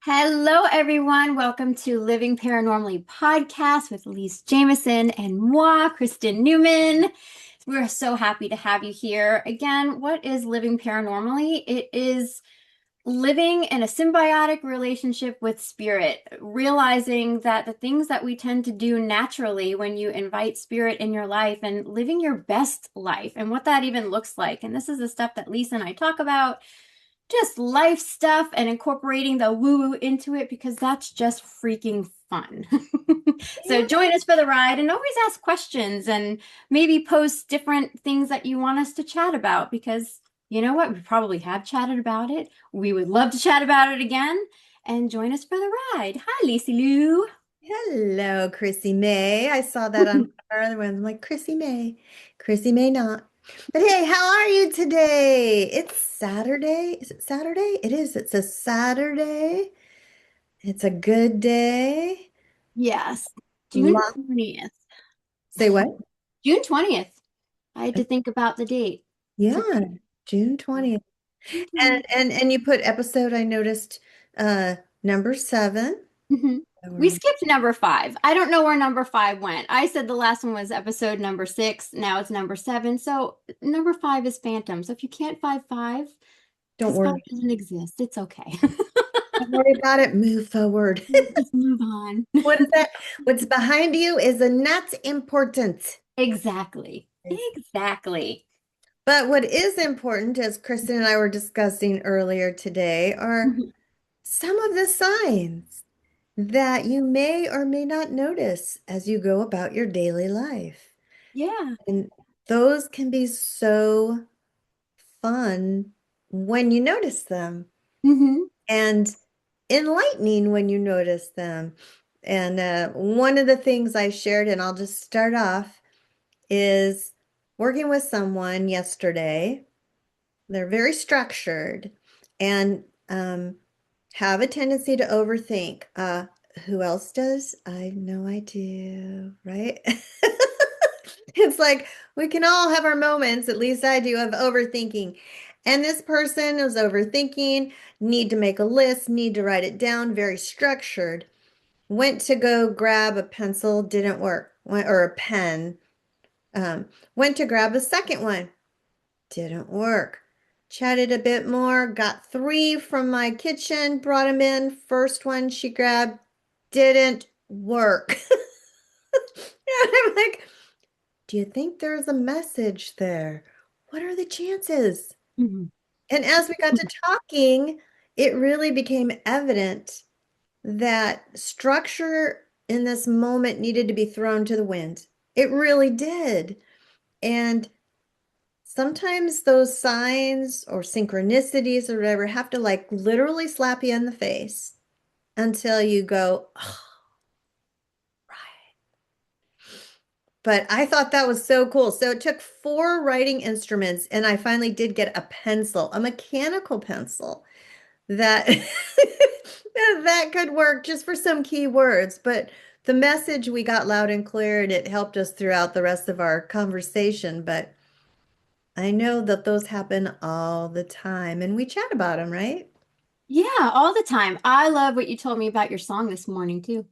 Hello, everyone. Welcome to Living Paranormally podcast with Elise Jameson and moi, Kristen Newman. We're so happy to have you here. Again, what is living paranormally? It is living in a symbiotic relationship with spirit, realizing that the things that we tend to do naturally when you invite spirit in your life and living your best life and what that even looks like. And this is the stuff that Lisa and I talk about, just life stuff and incorporating the woo-woo into it because that's just freaking fun. So Yeah. join us for the ride and always ask questions and maybe post different things that you want us to chat about because you know what? We probably have chatted about it. We would love to chat about it again and join us for the ride. Hi, Lacey Lou. Hello, Chrissy May. I saw that on our other one. I'm like, Chrissy May. Chrissy May not. But hey, how are you today? It's Saturday. Is it Saturday? It is. It's a Saturday. It's a good day. Yes, June Lo- 20th. Say what? June 20th. I had to think about the date. Yeah, Today. June 20th. June And 20th. and you put episode, I noticed, number 7. Mhm. So We we're- skipped number five. I don't know where number five went. I said the last one was episode number six. Now it's number seven. So number five is Phantom. So if you can't find five, Don't because five worry. doesn't exist, it's okay. Don't worry about it. Move forward. Just move on. What is that? What's behind you is not important. Exactly. Exactly. But what is important, as Kristen and I were discussing earlier today, are Mhm. some of the signs that you may or may not notice as you go about your daily life. Yeah. And those can be so fun when you notice them Hmm. and enlightening when you notice them. And one of the things I shared, and I'll just start off, is working with someone yesterday. They're very structured and have a tendency to overthink. Who else does? I know I do, right? It's like we can all have our moments, at least I do, of overthinking. And this person was overthinking, need to make a list, need to write it down, very structured. Went to go grab a pencil, didn't work, or a pen. Went to grab a second one, didn't work. Chatted a bit more, got 3 from my kitchen, brought them in. First one she grabbed didn't work. And I'm like, do you think there's a message there? What are the chances? Hmm. And as we got to talking, it really became evident that structure in this moment needed to be thrown to the wind. It really did. And sometimes those signs or synchronicities or whatever have to like literally slap you in the face until you go, oh, right. But I thought that was so cool. So it took 4 writing instruments, and I finally did get a pencil, a mechanical pencil that that could work just for some key words. But the message we got loud and clear, and it helped us throughout the rest of our conversation. But I know that those happen all the time, and we chat about them, right? Yeah, all the time. I love what you told me about your song this morning, too.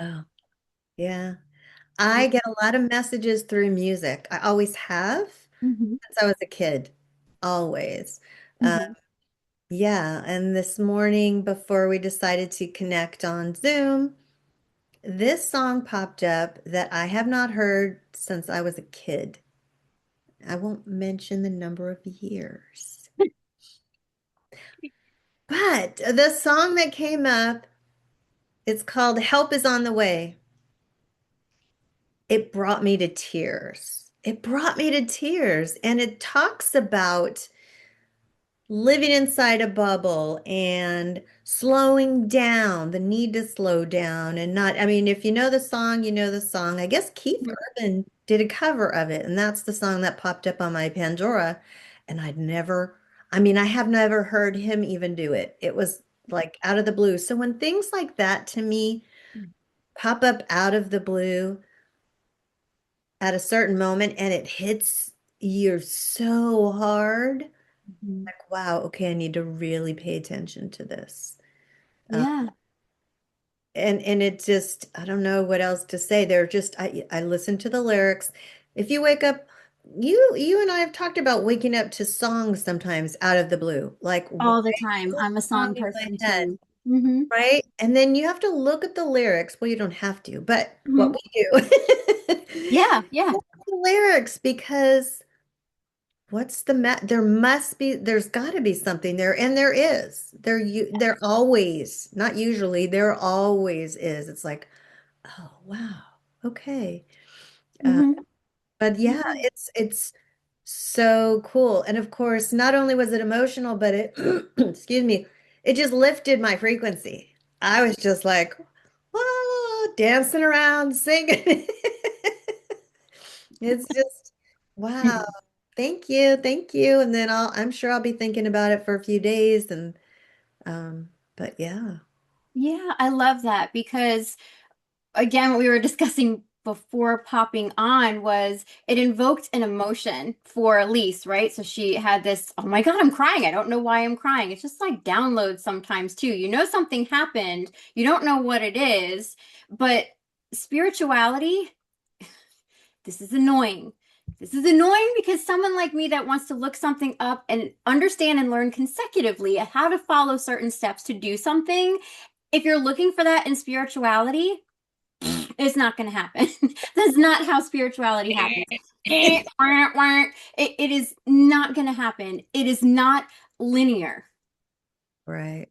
Oh, yeah. I get a lot of messages through music. I always have Mm-hmm. since I was a kid, always. Uh, Hmm. yeah, and this morning before we decided to connect on Zoom, this song popped up that I have not heard since I was a kid. I won't mention the number of years. But the song that came up, it's called Help is on the Way. It brought me to tears. It brought me to tears. And it talks about living inside a bubble and slowing down, the need to slow down and not, I mean, if you know the song, you know the song. I guess Keith Urban did a cover of it, and that's the song that popped up on my Pandora. And I mean, I have never heard him even do it. It was like out of the blue. So when things like that to me pop up out of the blue at a certain moment and it hits you so hard, Hmm. like, wow, okay, I need to really pay attention to this. Yeah. And it just, I don't know what else to say. They're just, I listen to the lyrics. If you wake up, you and I have talked about waking up to songs sometimes out of the blue. Like, why All the is time. this I'm a song song in my person head? too. Mm-hmm. Right? And then you have to look at the lyrics. Well, you don't have to, but what Hmm. we do. Yeah, yeah. Look at the lyrics, because there must be, there's got to be something there, and there is. There always, not usually, there always is. It's like, oh, wow. Okay. Uh, Hmm. but yeah, Yeah. it's so cool. And of course, not only was it emotional, but it, excuse me, it just lifted my frequency. I was just like, whoa, dancing around, singing. It's just, wow. Thank you. Thank you. And then I'm sure I'll be thinking about it for a few days. And, but yeah. Yeah, I love that because again, what we were discussing before popping on was it invoked an emotion for Elise, right? So she had this, oh my God, I'm crying. I don't know why I'm crying. It's just like downloads sometimes too. You know something happened, you don't know what it is, but spirituality, this is annoying. This is annoying because someone like me that wants to look something up and understand and learn consecutively how to follow certain steps to do something, if you're looking for that in spirituality, it's not going to happen. That's not how spirituality happens. It is not going to happen. It is not linear, Right.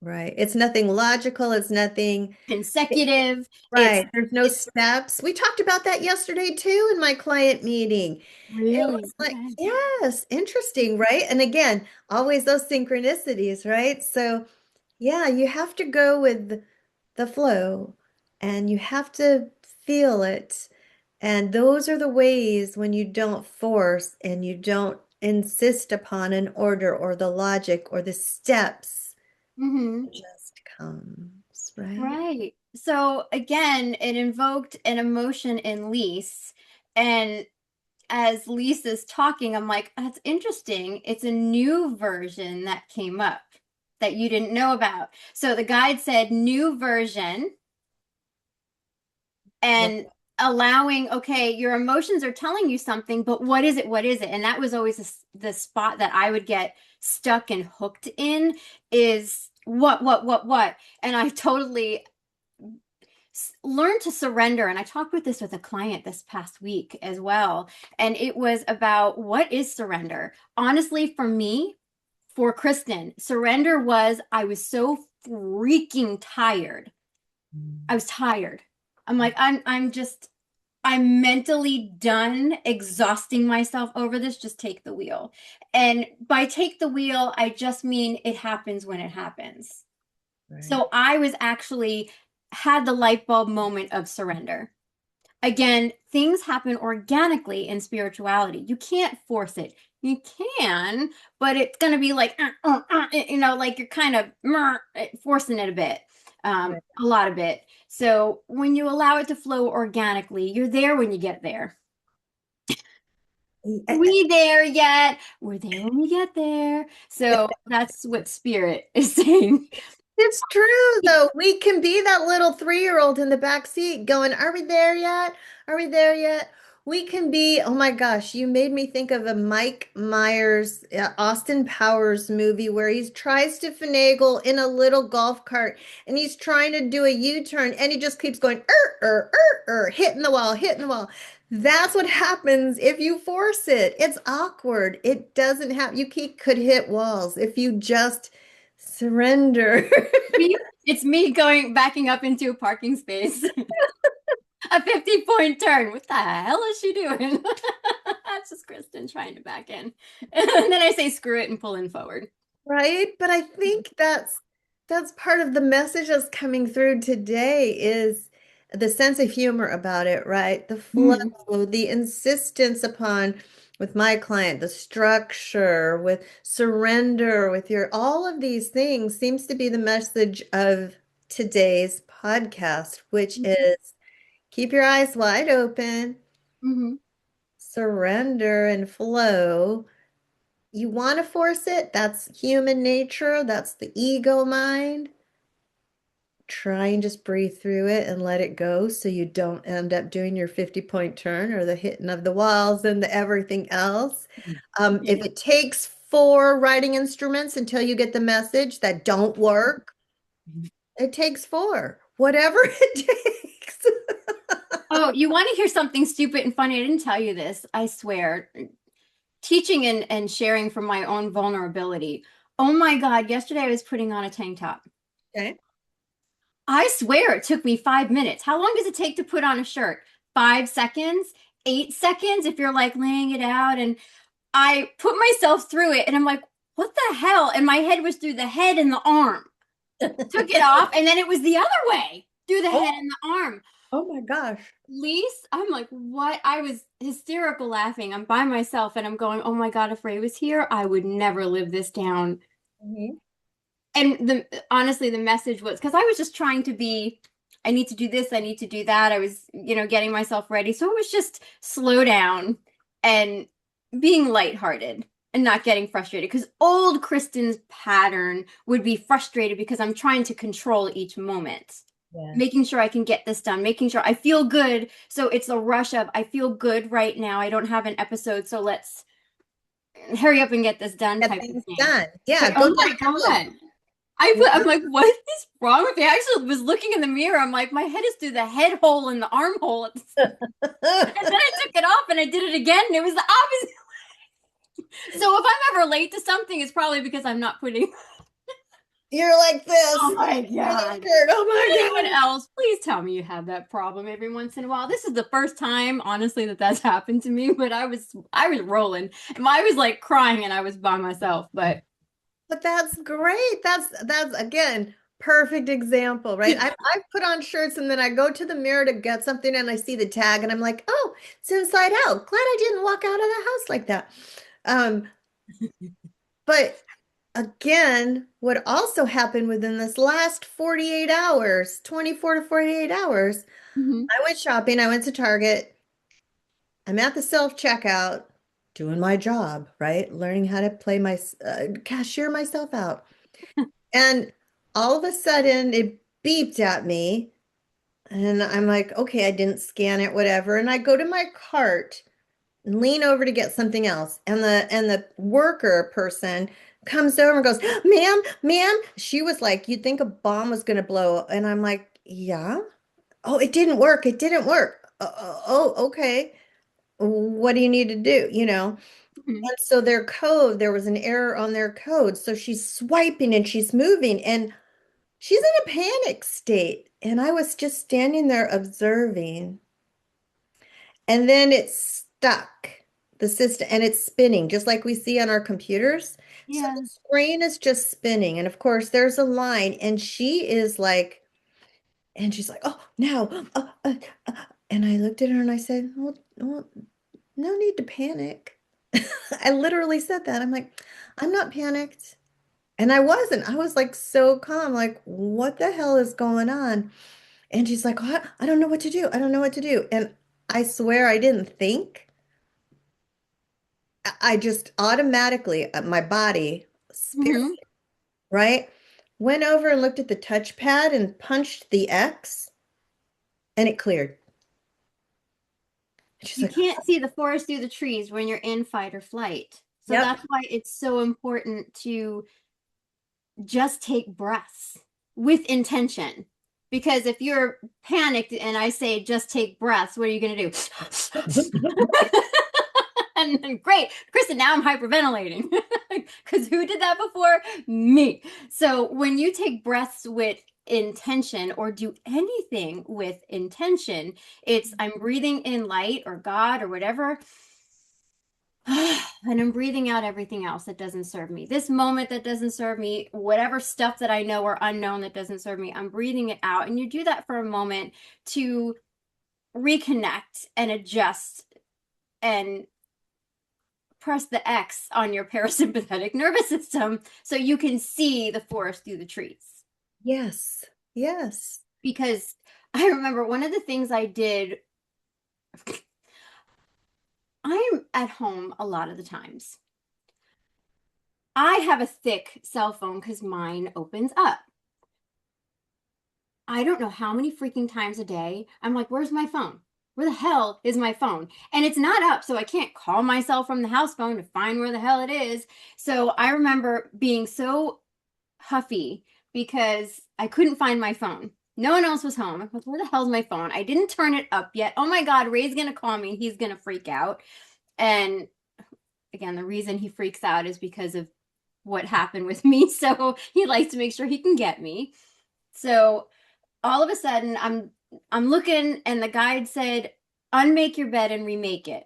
Right. It's nothing logical. It's nothing. consecutive. Right. There's no It's steps. We talked about that yesterday too in my client meeting. It really was like, okay. yes, interesting, right? And again, always those synchronicities, right? So, yeah, you have to go with the flow, and you have to feel it. And those are the ways when you don't force and you don't insist upon an order or the logic or the steps. Hmm. It just comes, right? Right. So again, it invoked an emotion in Lise. And as Lisa's talking, I'm like, that's interesting. It's a new version that came up that you didn't know about. So the guide said new version Right. and allowing, okay, your emotions are telling you something, but what is it? What is it? And that was always the spot that I would get stuck and hooked in is what? And I totally learn to surrender. And I talked with this with a client this past week as well. And it was about what is surrender? Honestly, for me, for Kristen, surrender was I was so freaking tired. I was tired. I'm like, I'm mentally done exhausting myself over this. Just take the wheel. And by take the wheel, I just mean it happens when it happens. Right. So I was actually had the light bulb moment of surrender. Again, things happen organically in spirituality. You can't force it. You can, but it's going to be like, like you're kind of forcing it a bit, Right. a lot of it. So when you allow it to flow organically, you're there when you get there. Are we there yet? We're there when we get there. So that's what spirit is saying. It's true, though. We can be that little 3-year-old in the back seat going, are we there yet? Are we there yet? We can be, oh my gosh, you made me think of a Mike Myers, Austin Powers movie where he tries to finagle in a little golf cart, and he's trying to do a U-turn, and he just keeps going, hitting the wall, hitting the wall. That's what happens if you force it. It's awkward. It doesn't have, could hit walls if you just surrender. It's me going backing up into a parking space. A 50-point turn. What the hell is she doing? That's just Kristen trying to back in. And then I say screw it and pull in forward. Right? But I think that's part of the message that's coming through today is the sense of humor about it, right? The flow, Mm, the insistence upon with my client, the structure, with surrender, with your all of these things seems to be the message of today's podcast, which is keep your eyes wide open, mm-hmm. surrender and flow. You want to force it, that's human nature, that's the ego mind. try and just breathe through it and let it go so you don't end up doing your 50-point turn or the hitting of the walls and the everything else. If it takes 4 writing instruments until you get the message that don't work, it takes 4, whatever it takes. Oh, you want to hear something stupid and funny? I didn't tell you this. I swear. Teaching and sharing from my own vulnerability. Oh my God, yesterday I was putting on a tank top. Okay. I swear it took me 5 minutes. How long does it take to put on a shirt? 5 seconds? 8 seconds if you're like laying it out. And I put myself through it and I'm like, what the hell? And my head was through the head and the arm. Took it off and then it was the other way through the head Oh, and the arm. oh my gosh. Lise, I'm like, what? I was hysterical laughing. I'm by myself and I'm going, oh my God, if Ray was here, I would never live this down. Mhm. And honestly, the message was because I was just trying to be, I need to do this, I need to do that. I was, getting myself ready. So it was just slow down and being lighthearted and not getting frustrated. Because old Kristen's pattern would be frustrated because I'm trying to control each moment, Yes. making sure I can get this done, making sure I feel good. So it's a rush of, I feel good right now. I don't have an episode, so let's hurry up and get this done Get type of things thing. done. Yeah, But go oh down my your list. God. Yeah. I'm like, what is wrong with me? I actually was looking in the mirror. I'm like, my head is through the head hole and the armhole. And then I took it off and I did it again and it was the opposite. So if I'm ever late to something, it's probably because I'm not putting. You're like Oh this. my For the God. shirt. Oh my Anyone else, please tell me you have that problem every once in a while. This is the first time, honestly, that that's happened to me, but I was rolling. And I was like crying and I was by myself, but But that's great. That's again perfect example, right? I put on shirts and then I go to the mirror to get something and I see the tag and I'm like, oh, it's inside out. Glad I didn't walk out of the house like that. Um, but again, what also happened within this last 48 hours, 24 to 48 hours, Mhm. I went shopping, I went to Target, I'm at the self-checkout, doing my job, right? Learning how to play my cashier myself out. And all of a sudden it beeped at me. And I'm like, okay, I didn't scan it, whatever. And I go to my cart and lean over to get something else. And the worker person comes over and goes, ma'am, ma'am. She was like, you'd think a bomb was gonna blow. And I'm like, yeah. Oh, it didn't work. It didn't work. Oh, okay. What do you need to do? Mhm. And so their code, there was an error on their code. So she's swiping and she's moving. And she's in a panic state. And I was just standing there observing. And then it's stuck, the system, and it's spinning, just like we see on our computers. So the Yeah. screen is just spinning. And of course, there's a line, and she's like, oh, now. And I looked at her and I said, well, no need to panic. I literally said that. I'm like, I'm not panicked. And I wasn't. I was like so calm, like, what the hell is going on? And she's like, "Oh, I don't know what to do. I don't know what to do." And I swear I didn't think. I just automatically, my body, spirit, Mhm. right? Went over and looked at the touchpad and punched the X and it cleared. And she's You like, can't see the forest through the trees when you're in fight or flight. So yep, that's why it's so important to just take breaths with intention. Because if you're panicked and I say just take breaths, what are you going to do? And then, great, Kristen, now I'm hyperventilating. Because who did that before? Me. So when you take breaths with intention or do anything with intention, it's I'm breathing in light or God or whatever. And I'm breathing out everything else that doesn't serve me. This moment that doesn't serve me, whatever stuff that I know or unknown that doesn't serve me, I'm breathing it out. And you do that for a moment to reconnect and adjust and press the X on your parasympathetic nervous system so you can see the forest through the trees. yes, yes, Because I remember one of the things I did, I'm at home a lot of the times. I have a thick cell phone because mine opens up. I don't know how many freaking times a day I'm like, where's my phone? Where the hell is my phone? And it's not up, so I can't call myself from the house phone to find where the hell it is. So I remember being so huffy because I couldn't find my phone. No one else was home. I was, where the hell's my phone? I didn't turn it up yet. Oh my God, Ray's gonna call me and he's gonna freak out. And again, the reason he freaks out is because of what happened with me. So he likes to make sure he can get me. So all of a sudden I'm looking and the guide said, unmake your bed and remake it.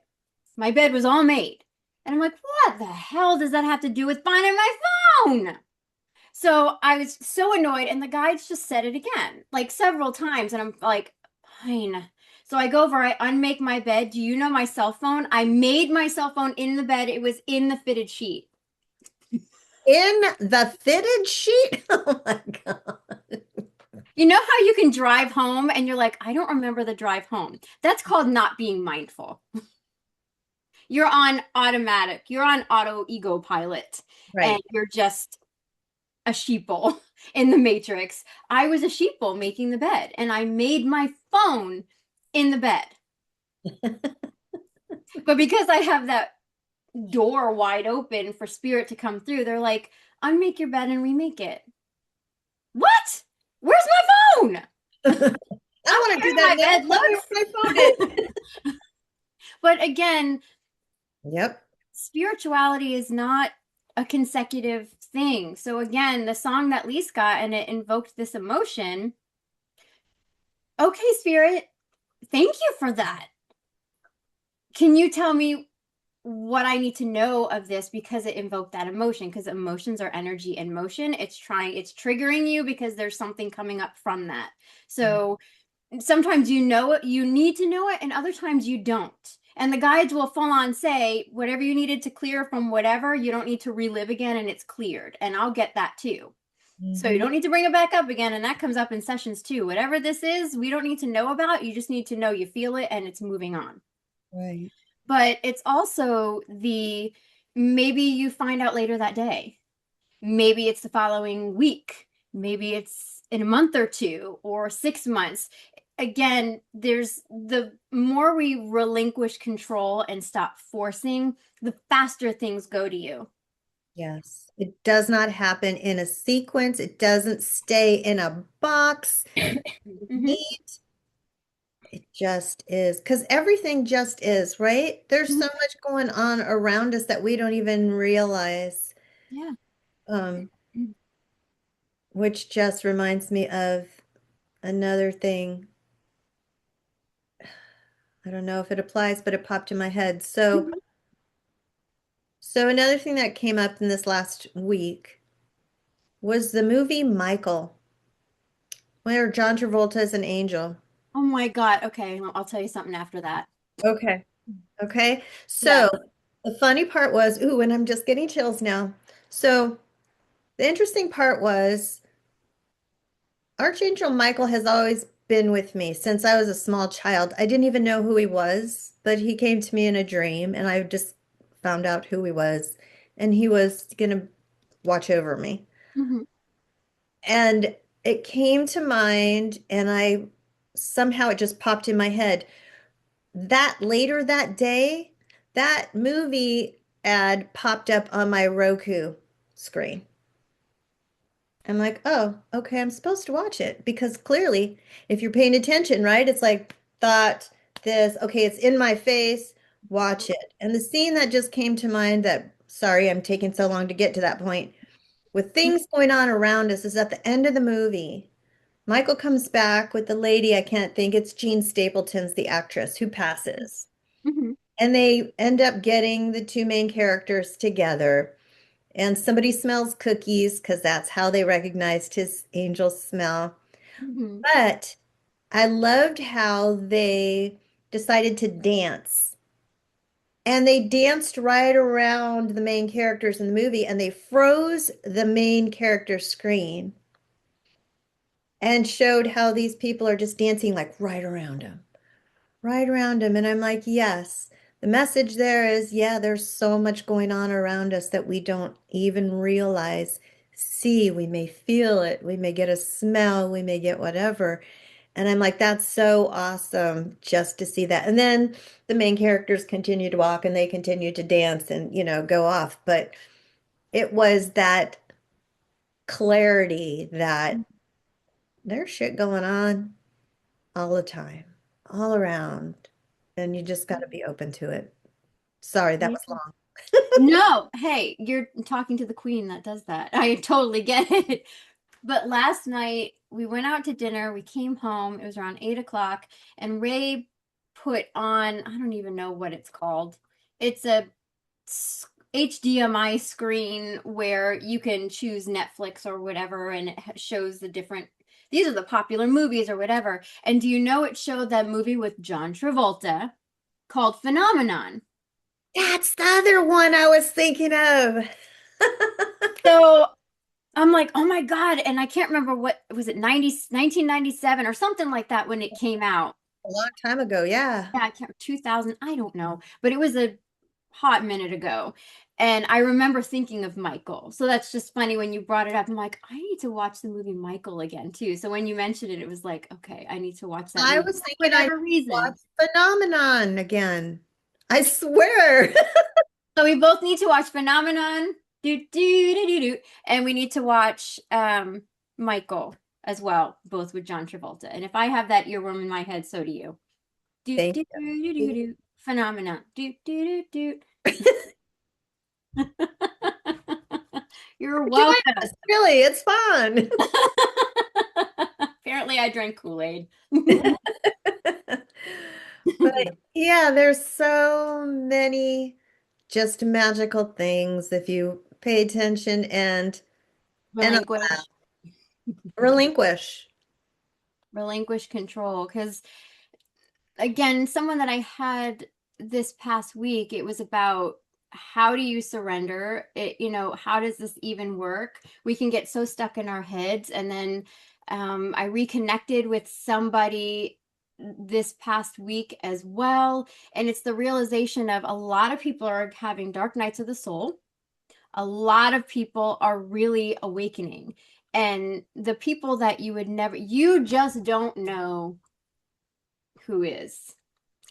My bed was all made. And I'm like, what the hell does that have to do with finding my phone? So I was so annoyed, and the guides just said it again, like several times. And I'm like, fine. So I go over, I unmake my bed. Do you know my cell phone? I made my cell phone in the bed. It was in the fitted sheet. In the fitted sheet? Oh my God. You know how you can drive home and you're like, I don't remember the drive home. That's called not being mindful. You're on automatic, you're on auto ego pilot, and Right. you're just a sheeple in the matrix. I was a sheeple making the bed, and I made my phone in the bed. But because I have that door wide open for spirit to come through, they're like, unmake your bed and remake it. What? Where's my phone? I I want don't to care do how that my now. bed Tell me where my phone is. looks. But again, Yep. spirituality is not a consecutive thing. So again, the song that Lise got and it invoked this emotion. Okay, spirit, thank you for that. Can you tell me what I need to know of this because it invoked that emotion? Because emotions are energy in motion. It's triggering you because there's something coming up from that. So sometimes you know it, you need to know it, and other times you don't. And the guides will full on say, whatever you needed to clear from whatever, you don't need to relive again, and it's cleared. And I'll get that too. So you Mm-hmm. don't need to bring it back up again. And that comes up in sessions too. Whatever this is, we don't need to know about. You just need to know you feel it and it's moving on. Right. But it's also the maybe you find out later that day. Maybe it's the following week. Maybe it's in a month or two or 6 months. Again, there's the more we relinquish control and stop forcing, the faster things go to you. Yes. It does not happen in a sequence. It doesn't stay in a box. Hmm. It just is. Because everything just is, right? There's so much going on around us that we don't even realize. Yeah. Um, which just reminds me of another thing. I don't know if it applies, but it popped in my head. So another thing that came up in this last week was the movie Michael, where John Travolta is an angel. Oh my God. Okay, I'll tell you something after that. Okay. Okay. Yes. So the funny part was, ooh, and I'm just getting chills now. So the interesting part was Archangel Michael has always been with me since I was a small child. I didn't even know who he was, but he came to me in a dream and I just found out who he was. And he was going to watch over me. Hmm. And it came to mind, and I somehow it just popped in my head. That later that day, that movie ad popped up on my Roku screen. I'm like, oh, okay, I'm supposed to watch it because clearly, if you're paying attention, right, it's like thought this, okay, it's in my face, watch it. And the scene that just came to mind that, sorry, I'm taking so long to get to that point, with things going on around us is at the end of the movie. Michael comes back with the lady, I can't think, it's Jean Stapleton's the actress who passes. Hmm. And they end up getting the two main characters together. And somebody smells cookies because that's how they recognized his angel smell. Hmm. But I loved how they decided to dance. And they danced right around the main characters in the movie and they froze the main character screen and showed how these people are just dancing like right around him. And I'm like, yes, the message there is, yeah, there's so much going on around us that we don't even realize see, we may feel it, we may get a smell, we may get whatever. And I'm like, that's so awesome just to see that. And then the main characters continue to walk and they continue to dance and, go off. But it was that clarity that there's shit going on all the time, all around. And you just got to be open to it. Sorry, that Yeah. was long. No, hey, you're talking to the queen that does that. I totally get it. But last night we went out to dinner. We came home. It was around 8 o'clock, and Ray put on, I don't even know what it's called. It's a HDMI screen where you can choose Netflix or whatever, and it shows the different, these are the popular movies or whatever. And do you know it showed that movie with John Travolta called Phenomenon? That's the other one I was thinking of. So I'm like, oh my God. And I can't remember what was it, 1997 or something like that when it came out. A long time ago, yeah. Yeah, I can't, 2000, I don't know. But it was a hot minute ago. And I remember thinking of Michael. So that's just funny when you brought it up. I'm like, I need to watch the movie Michael again, too. So when you mentioned it, it was like, okay, I need to watch that I movie was for thinking I whatever reason. watched Phenomenon again. I swear. So we both need to watch Phenomenon. Do, do, do, do, do. And we need to watch Michael as well, both with John Travolta. And if I have that earworm in my head, so do you. Do, Thank do, do, do, you. do. Phenomenon. Do, do, do, do. You're Join welcome. us. Really, it's fun. Apparently, I drank Kool-Aid. But yeah, there's so many just magical things if you pay attention and Relinquish, relinquish. relinquish control. Because again, someone that I had this past week, it was about how do you surrender? How does this even work? We can get so stuck in our heads. And then I reconnected with somebody this past week as well. And it's the realization of a lot of people are having dark nights of the soul. A lot of people are really awakening. And the people that you would never, you just don't know who is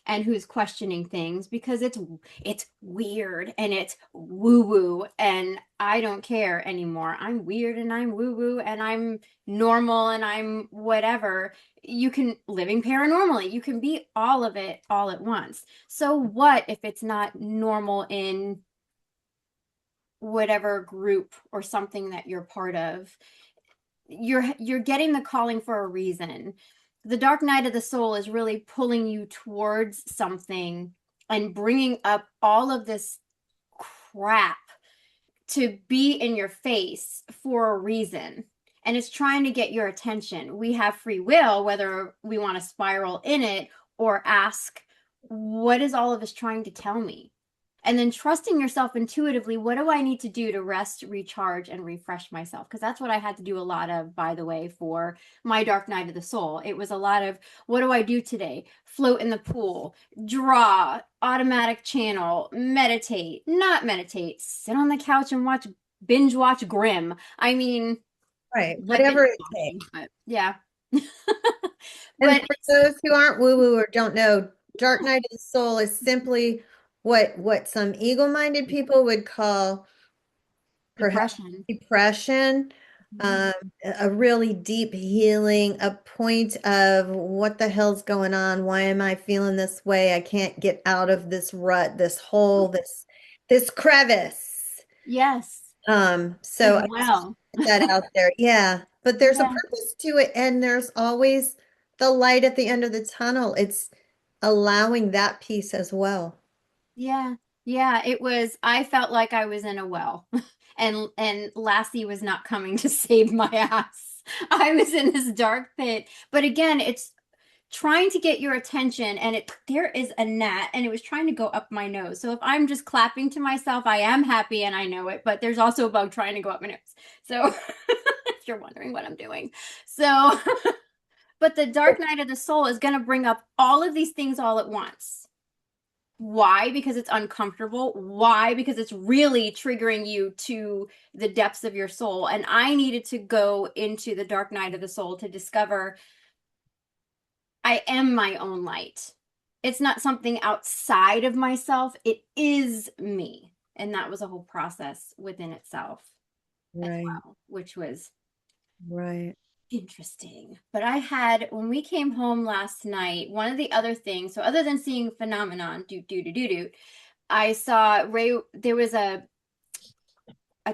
and who's questioning things because it's weird and it's woo woo and I don't care anymore. I'm weird and I'm woo woo and I'm normal and I'm whatever. You can living paranormally. You can be all of it all at once. So what if it's not normal in whatever group or something that you're part of? You're getting the calling for a reason. The dark night of the soul is really pulling you towards something and bringing up all of this crap to be in your face for a reason. And it's trying to get your attention. We have free will, whether we want to spiral in it or ask, what is all of this trying to tell me? And then trusting yourself intuitively, what do I need to do to rest, recharge, and refresh myself? Because that's what I had to do a lot of, by the way, for my dark night of the soul. It was a lot of, what do I do today? Float in the pool, draw, automatic channel, meditate, not meditate, sit on the couch and binge watch Grimm. I mean, Right, not binge whatever it takes. watching, but yeah. And But for those who aren't woo-woo or don't know, Dark Night of the Soul is simply what some eagle-minded people would call perhaps depression. depression, Mhm. um, a really deep healing, a point of what the hell's going on? Why am I feeling this way? I can't get out of this rut, this hole, this crevice. Yes, So I live just well. put that out there. Yeah, but there's a Yeah. purpose to it, and there's always the light at the end of the tunnel. It's allowing that piece as well. Yeah. Yeah, it was I felt like I was in a well and Lassie was not coming to save my ass. I was in this dark pit. But again, it's trying to get your attention and there is a gnat and it was trying to go up my nose. So if I'm just clapping to myself, I am happy and I know it, but there's also a bug trying to go up my nose. So if you're wondering what I'm doing. So but the dark night of the soul is going to bring up all of these things all at once. Why? Because it's uncomfortable. Why? Because it's really triggering you to the depths of your soul. And I needed to go into the dark night of the soul to discover I am my own light. It's not something outside of myself, it is me. And that was a whole process within itself as Right. well, which was Right. interesting. But I had, when we came home last night, one of the other things, so other than seeing Phenomenon, I saw Ray, there was a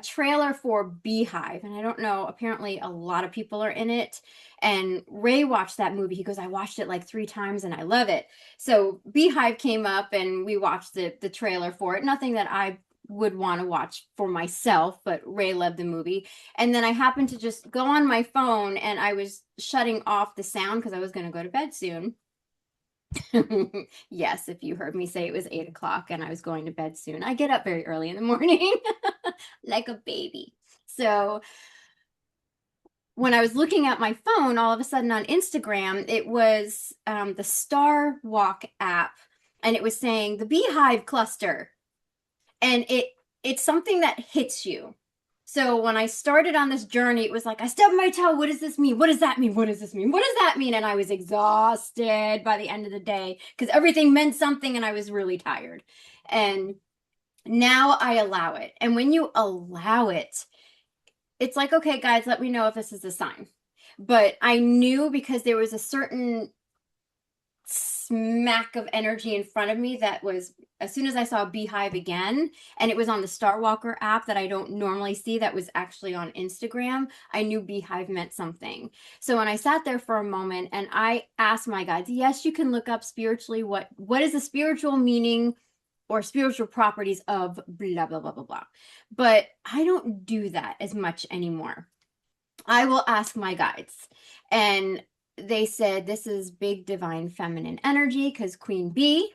trailer for Beehive, and I don't know, apparently a lot of people are in it. And Ray watched that movie. He goes, I watched it like 3 times and I love it. So Beehive came up and we watched the trailer for it. Nothing that I would want to watch for myself, but Ray loved the movie. And then I happened to just go on my phone and I was shutting off the sound because I was going to go to bed soon. Yes, if you heard me say it was 8 o'clock and I was going to bed soon. I get up very early in the morning like a baby. So when I was looking at my phone, all of a sudden on Instagram, it was the Star Walk app, and it was saying the Beehive cluster, and it's something that hits you. So when I started on this journey, it was like I stubbed my toe. What does this mean? What does that mean? What does this mean? What does that mean? And I was exhausted by the end of the day because everything meant something, and I was really tired. And now I allow it. And when you allow it, it's like, okay, guys, let me know if this is a sign. But I knew because there was a certain smack of energy in front of me that was, as soon as I saw Beehive again, and it was on the Star Walker app that I don't normally see, that was actually on Instagram, I knew Beehive meant something. So when I sat there for a moment and I asked my guides, yes, you can look up spiritually what is the spiritual meaning or spiritual properties of blah blah blah blah blah. But I don't do that as much anymore. I will ask my guides. And they said this is big divine feminine energy because Queen Bee.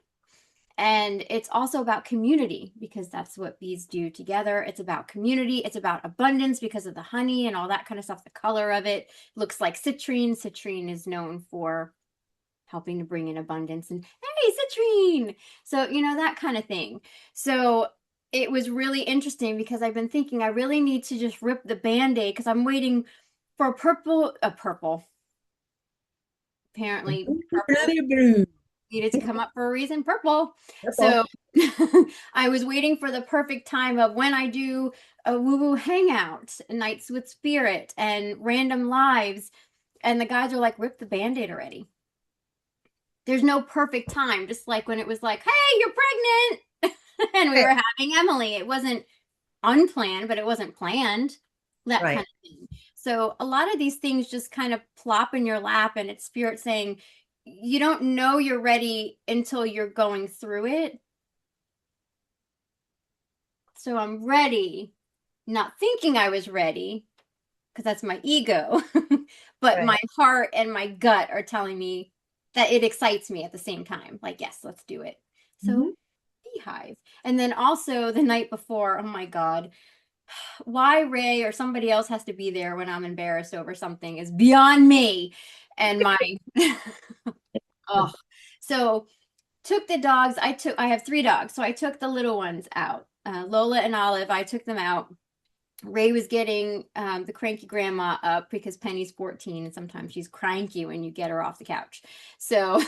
And it's also about community because that's what bees do together. It's about community. It's about abundance because of the honey and all that kind of stuff. The color of it looks like citrine. Citrine is known for helping to bring in abundance and hey, citrine. So, that kind of thing. So it was really interesting because I've been thinking I really need to just rip the band-aid because I'm waiting for a purple. Apparently, purple needed to come up for a reason. Purple. Purple. So I was waiting for the perfect time of when I do a woo-woo hangout, nights with spirit and random lives. And the guys are like, rip the band-aid already. There's no perfect time, just like when it was like, hey, you're pregnant. And we were Right. having Emily. It wasn't unplanned, but it wasn't planned. That kind Right. of thing. So a lot of these things just kind of plop in your lap, and it's spirit saying, you don't know you're ready until you're going through it. So I'm ready, not thinking I was ready, because that's my ego. But my Right. heart and my gut are telling me that it excites me at the same time. Like, yes, let's do it. Mhm. So Beehive. And then also the night before, oh my God, why Ray or somebody else has to be there when I'm embarrassed over something is beyond me. And my oh, so took the dogs. I have 3 dogs, so I took the little ones out. Lola and Olive, I took them out. Ray was getting the cranky grandma up because Penny's 14 and sometimes she's cranky when you get her off the couch. So,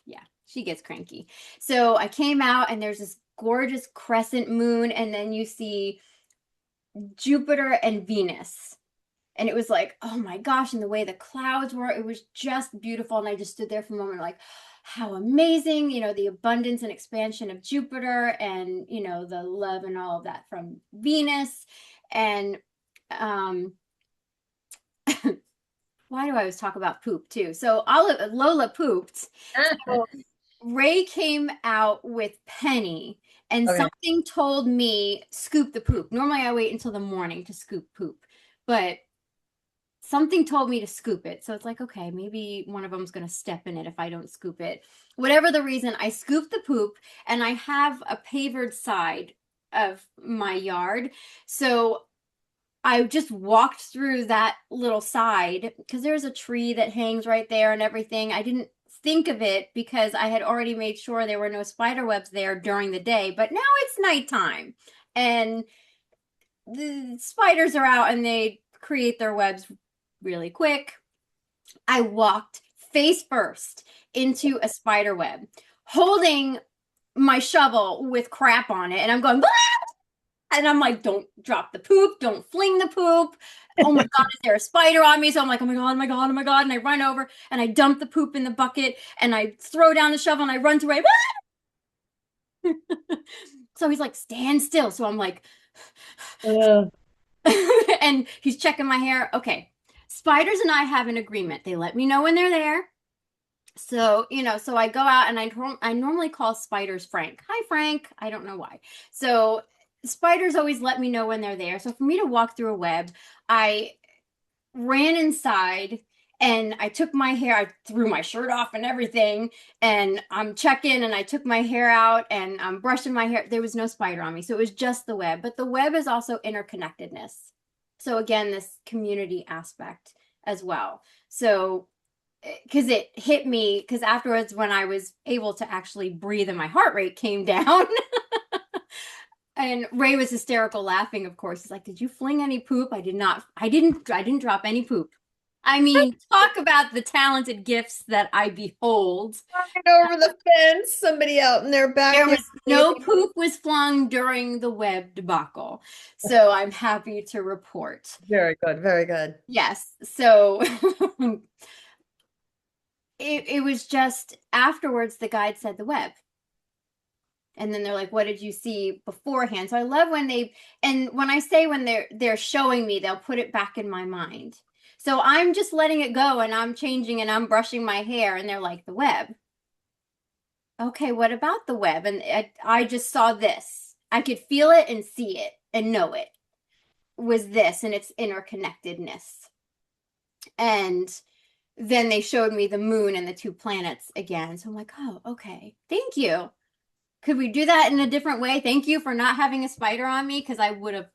yeah, she gets cranky. So I came out and there's this gorgeous crescent moon, and then you see Jupiter and Venus. And it was like, oh my gosh, and the way the clouds were, it was just beautiful. And I just stood there for a moment, like, how amazing, the abundance and expansion of Jupiter and, the love and all of that from Venus. And um, why do I always talk about poop too? So Lola pooped. So Ray came out with Penny, and Okay. something told me scoop the poop. Normally I wait until the morning to scoop poop, but something told me to scoop it. So it's like, okay, maybe one of them's going to step in it if I don't scoop it. Whatever the reason, I scooped the poop, and I have a pavered side of my yard. So I just walked through that little side because there's a tree that hangs right there and everything. I didn't think of it because I had already made sure there were no spider webs there during the day, but now it's nighttime and the spiders are out and they create their webs really quick. I walked face first into a spider web, holding my shovel with crap on it, and I'm going, "Bah!" And I'm like, don't drop the poop, don't fling the poop. Oh my God, is there a spider on me? So I'm like, oh my God, oh my God, oh my God. And I run over and I dump the poop in the bucket and I throw down the shovel and I run to Ray. So he's like, stand still. So I'm like, Ugh. and he's checking my hair. Okay. Spiders and I have an agreement. They let me know when they're there. So, so I go out and I normally call spiders Frank. Hi, Frank. I don't know why. So, spiders always let me know when they're there. So, for me to walk through a web, I ran inside and I took my hair, I threw my shirt off and everything, and I'm checking and I took my hair out and I'm brushing my hair. There was no spider on me. So, it was just the web. But the web is also interconnectedness. So, again, this community aspect as well. So, because it hit me because afterwards when I was able to actually breathe and my heart rate came down and Ray was hysterical laughing, of course. He's like, did you fling any poop? I didn't drop any poop. I mean, talk about the talented gifts that I behold. Right over the fence, somebody out in their There backyard. was no poop was flung during the web debacle. So I'm happy to report. Very good, very good. Yes. So it was just afterwards the guide said the web. And then they're like, what did you see beforehand? So I love when and when I say when they're showing me, they'll put it back in my mind. So I'm just letting it go and I'm changing and I'm brushing my hair and they're like, the web. Okay, what about the web? And I just saw this. I could feel it and see it and know it was this and its interconnectedness. And then they showed me the moon and the two planets again. So I'm like, oh, okay. Thank you. Could we do that in a different way? Thank you for not having a spider on me because I would have,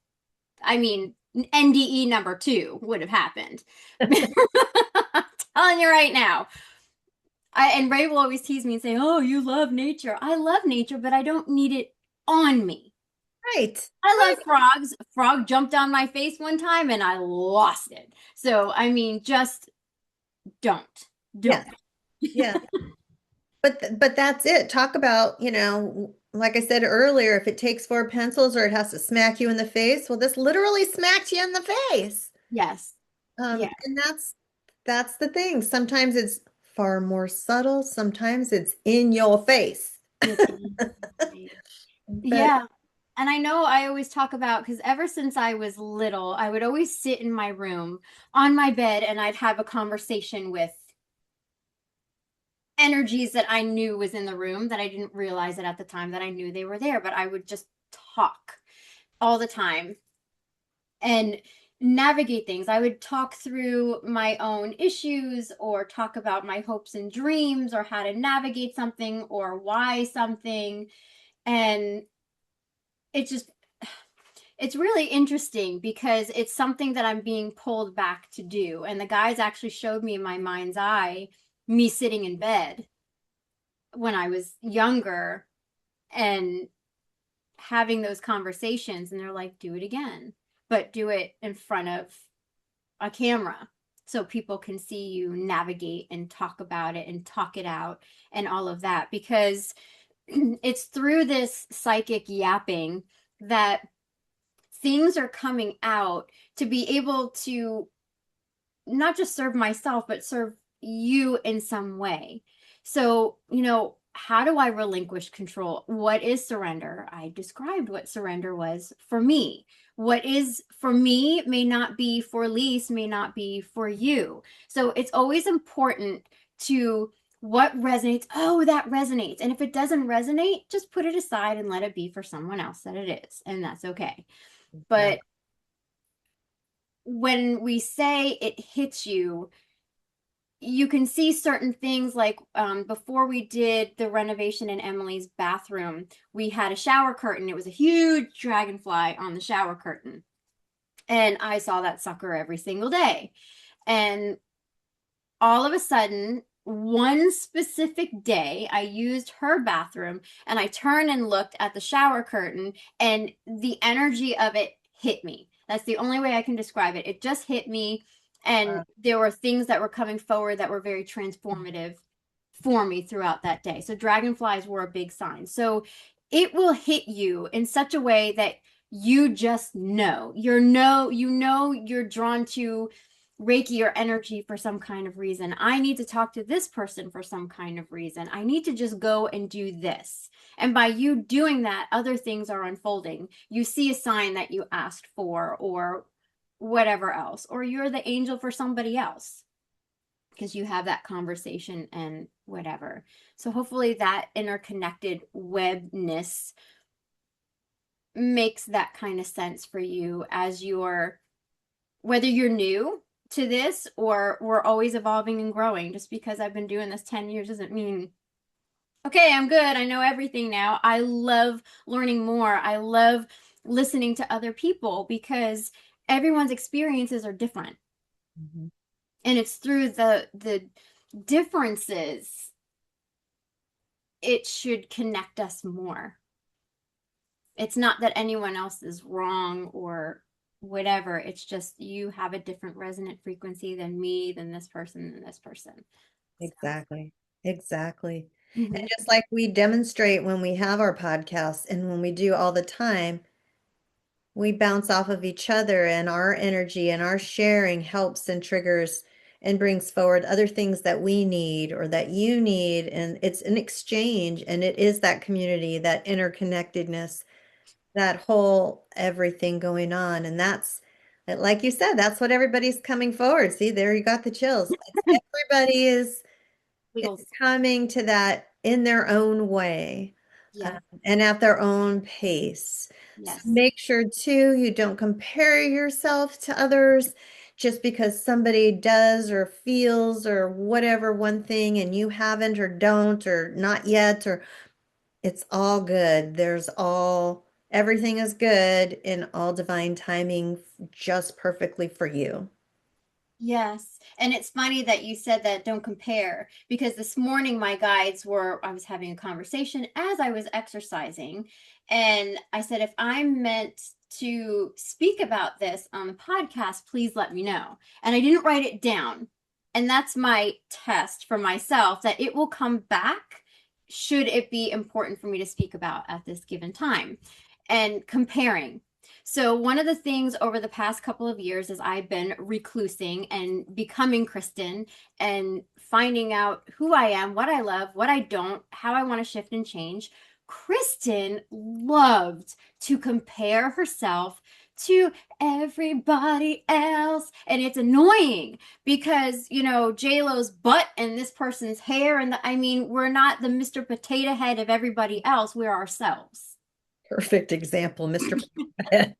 I mean, NDE number 2 would have happened. I'm telling you right now. And Ray will always tease me and say, oh, you love nature. I love nature, but I don't need it on me. Right, I right. love frogs. A frog jumped on my face one time and I lost it. So, I mean, just don't. Yes, Don't. yeah. But that's it. Talk about, like I said earlier, if it takes 4 pencils or it has to smack you in the face, well, this literally smacks you in the face. Yes. Yeah. And that's the thing. Sometimes it's far more subtle, sometimes it's in your face. It's But yeah. And I know I always talk about because ever since I was little, I would always sit in my room on my bed and I'd have a conversation with energies that I knew was in the room that I didn't realize it at the time that I knew they were there, but I would just talk all the time and navigate things. I would talk through my own issues or talk about my hopes and dreams or how to navigate something or why something. And it just it's really interesting because it's something that I'm being pulled back to do. And the guys actually showed me in my mind's eye me sitting in bed when I was younger and having those conversations. And they're like, do it again, but do it in front of a camera so people can see you navigate and talk about it and talk it out and all of that. Because it's through this psychic yapping that things are coming out to be able to not just serve myself, but serve you in some way. So, how do I relinquish control? What is surrender? I described what surrender was for me. What is for me may not be for Lise, may not be for you. So it's always important to what resonates. Oh, that resonates. And if it doesn't resonate, just put it aside and let it be for someone else that it is. And that's okay. yeah. But when we say it hits you, you can see certain things like before we did the renovation in Emily's bathroom, we had a shower curtain. It was a huge dragonfly on the shower curtain. And I saw that sucker every single day. And all of a sudden, one specific day, I used her bathroom and I turned and looked at the shower curtain, and the energy of it hit me. That's the only way I can describe it. It just hit me, and there were things that were coming forward that were very transformative for me throughout that day. So dragonflies were a big sign. So it will hit you in such a way that you just know. You're drawn to Reiki or energy for some kind of reason. I need to talk to this person for some kind of reason. I need to just go and do this. And by you doing that, other things are unfolding. You see a sign that you asked for, or whatever else, or you're the angel for somebody else because you have that conversation and whatever. So hopefully that interconnected webness makes that kind of sense for you as you're, whether you're new to this or we're always evolving and growing. Just because I've been doing this 10 years doesn't mean, okay, I'm good. I know everything now. I love learning more. I love listening to other people because everyone's experiences are different. Mhm. And it's through the differences it should connect us more. It's not that anyone else is wrong or whatever. It's just you have a different resonant frequency than me, than this person, than this person. So, Exactly. Exactly. And mhm. just like we demonstrate when we have our podcasts and when we do all the time, we bounce off of each other, and our energy and our sharing helps and triggers and brings forward other things that we need or that you need. And it's an exchange, and it is that community, that interconnectedness, that whole everything going on. And that's, like you said, that's what everybody's coming forward. See, there you got the chills. Everybody is Wiggles. coming to that in their own way, Yes. and at their own pace. So Yes. make sure too, you don't compare yourself to others just because somebody does or feels or whatever one thing and you haven't or don't or not yet, or it's all good. Everything is good in all divine timing, just perfectly for you. Yes. And it's funny that you said that don't compare because this morning my guides were, I was having a conversation as I was exercising. And I said, if I'm meant to speak about this on the podcast, please let me know. And I didn't write it down. And that's my test for myself that it will come back should it be important for me to speak about at this given time. And comparing. So, one of the things over the past couple of years is I've been reclusing and becoming Kristen and finding out who I am, what I love, what I don't, how I want to shift and change. Kristen loved to compare herself to everybody else. And it's annoying because, J-Lo's butt and this person's hair. And I mean, we're not the Mr. Potato Head of everybody else, we're ourselves. Perfect example, Mr. Yes,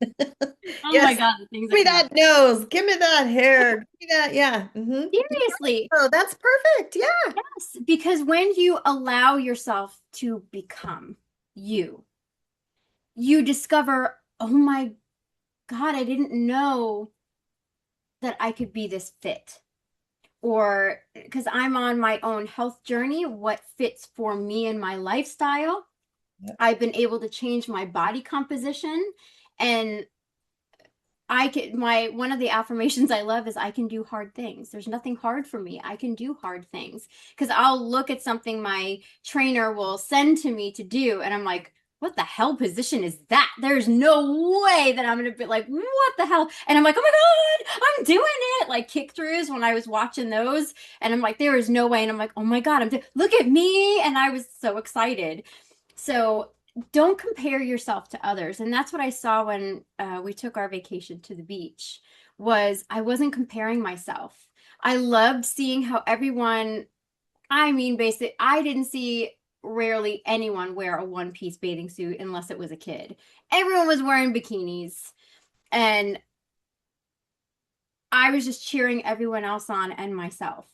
Oh give my God, the things that me come that out. nose, give me that hair, give me that, yeah. Seriously, Oh, that's perfect. Yeah. yes, because when you allow yourself to become you, you discover, oh my God, I didn't know that I could be this fit. Or because I'm on my own health journey, what fits for me and my lifestyle. Yep. I've been able to change my body composition, and I can my one of the affirmations I love is I can do hard things. There's nothing hard for me. I can do hard things because I'll look at something my trainer will send to me to do and I'm like, what the hell position is that? There's no way that I'm going to be like, what the hell? And I'm like, oh my God, I'm doing it. Like kick throughs when I was watching those. And I'm like, there is no way. And I'm like, oh my God, look at me. And I was so excited. So don't compare yourself to others. And that's what I saw when we took our vacation to the beach was I wasn't comparing myself. I loved seeing how everyone, I mean, basically, I didn't see rarely anyone wear a one-piece bathing suit unless it was a kid. Everyone was wearing bikinis. And I was just cheering everyone else on and myself.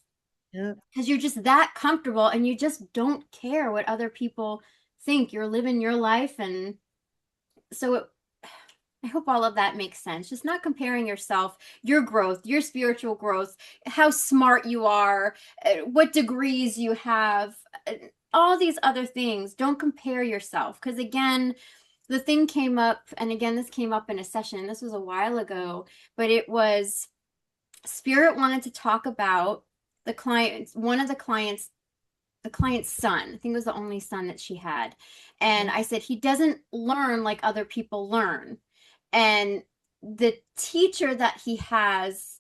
Yep. Because you're just that comfortable and you just don't care what other people think. You're living your life. And so I hope all of that makes sense. Just not comparing yourself, your growth, your spiritual growth, how smart you are, what degrees you have, all these other things. Don't compare yourself. Because again, the thing came up, and again, this came up in a session. This was a while ago, but it was Spirit wanted to talk about the client, one of the client's son. I think it was the only son that she had. And I said, he doesn't learn like other people learn. And the teacher that he has